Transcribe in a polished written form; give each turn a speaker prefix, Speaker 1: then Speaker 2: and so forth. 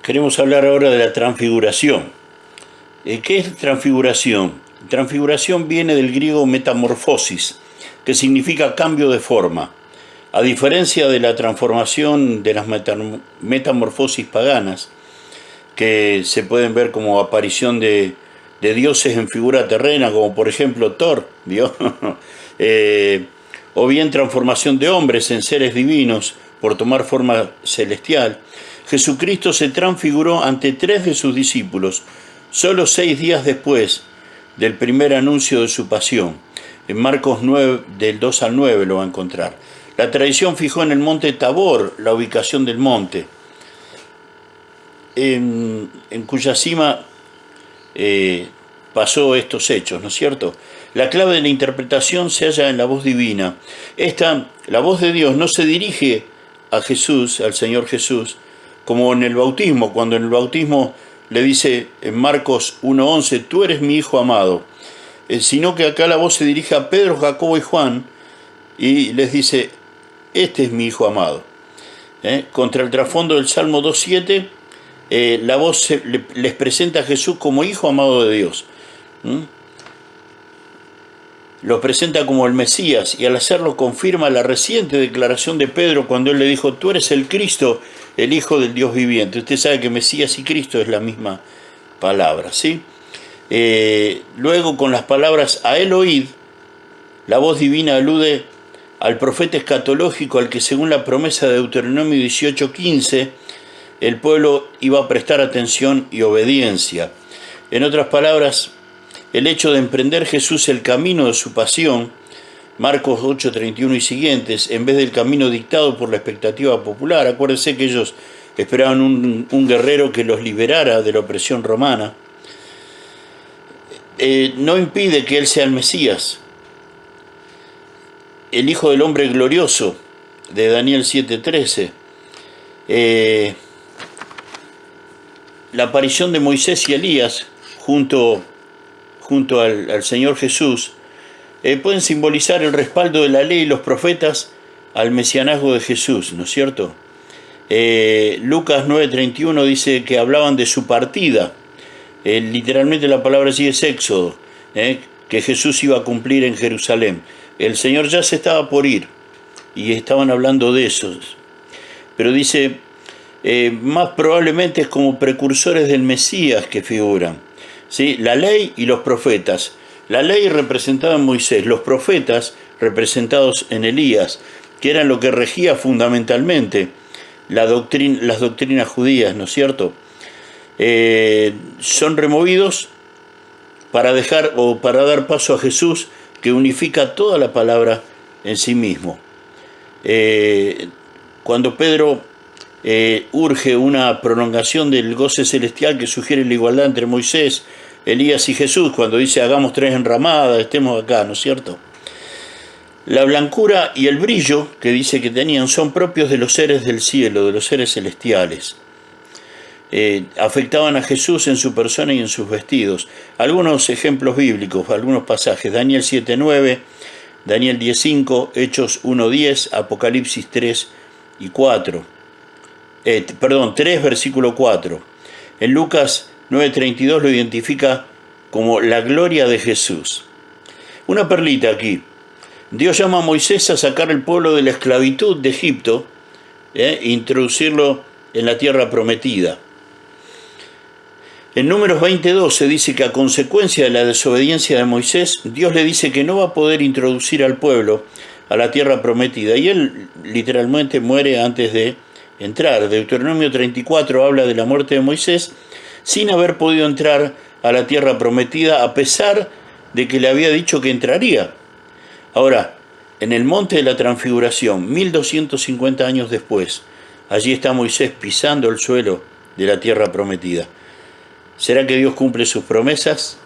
Speaker 1: Queremos hablar ahora de la transfiguración. ¿Qué es transfiguración? Transfiguración viene del griego metamorfosis, que significa cambio de forma. A diferencia de la transformación de las metamorfosis paganas, que se pueden ver como aparición de dioses en figura terrena, como por ejemplo Thor, ¿vio? O bien transformación de hombres en seres divinos por tomar forma celestial, Jesucristo se transfiguró ante 3 de sus discípulos, solo 6 días después del primer anuncio de su pasión. En Marcos 9, del 2 al 9 lo va a encontrar. La tradición fijó en el monte Tabor la ubicación del monte, en cuya cima pasó estos hechos, ¿no es cierto? La clave de la interpretación se halla en la voz divina. La voz de Dios no se dirige a Jesús, al Señor Jesús, como en el bautismo, cuando en el bautismo le dice en Marcos 1:11, tú eres mi hijo amado, sino que acá la voz se dirige a Pedro, Jacobo y Juan y les dice, este es mi hijo amado. Contra el trasfondo del Salmo 2:7, la voz les presenta a Jesús como hijo amado de Dios. Lo presenta como el Mesías y al hacerlo confirma la reciente declaración de Pedro cuando él le dijo, tú eres el Cristo, el Hijo del Dios viviente. Usted sabe que Mesías y Cristo es la misma palabra, ¿sí? Luego con las palabras a él oíd, la voz divina alude al profeta escatológico al que según la promesa de Deuteronomio 18:15 el pueblo iba a prestar atención y obediencia. En otras palabras, el hecho de emprender Jesús el camino de su pasión, Marcos 8:31 y siguientes, en vez del camino dictado por la expectativa popular. Acuérdense que ellos esperaban un guerrero que los liberara de la opresión romana. No impide que él sea el Mesías, el Hijo del Hombre glorioso, de Daniel 7:13. La aparición de Moisés y Elías junto al Señor Jesús pueden simbolizar el respaldo de la ley y los profetas al mesianazgo de Jesús, ¿no es cierto? Lucas 9:31 dice que hablaban de su partida. Literalmente la palabra allí es éxodo, que Jesús iba a cumplir en Jerusalén. El Señor ya se estaba por ir y estaban hablando de eso. Pero dice, más probablemente es como precursores del Mesías que figuran, ¿sí? La ley y los profetas. La ley representada en Moisés, los profetas representados en Elías, que eran lo que regía fundamentalmente las doctrinas judías, ¿no es cierto? Son removidos para dar paso a Jesús, que unifica toda la palabra en sí mismo. Cuando Pedro urge una prolongación del goce celestial que sugiere la igualdad entre Moisés, Elías y Jesús, cuando dice hagamos 3 enramadas, estemos acá, ¿no es cierto? La blancura y el brillo que dice que tenían son propios de los seres del cielo, de los seres celestiales. Afectaban a Jesús en su persona y en sus vestidos. Algunos ejemplos bíblicos, algunos pasajes, Daniel 7:9, Daniel 10:5, Hechos 1:10, Apocalipsis 3 y 4. 3, versículo 4. En Lucas 9:32 lo identifica como la gloria de Jesús. Una perlita aquí. Dios llama a Moisés a sacar al pueblo de la esclavitud de Egipto e introducirlo en la tierra prometida. En Números 20:12 dice que a consecuencia de la desobediencia de Moisés, Dios le dice que no va a poder introducir al pueblo a la tierra prometida. Y él literalmente muere antes de entrar. Deuteronomio 34 habla de la muerte de Moisés sin haber podido entrar a la tierra prometida a pesar de que le había dicho que entraría. Ahora, en el monte de la transfiguración, 1250 años después, allí está Moisés pisando el suelo de la tierra prometida. ¿Será que Dios cumple sus promesas?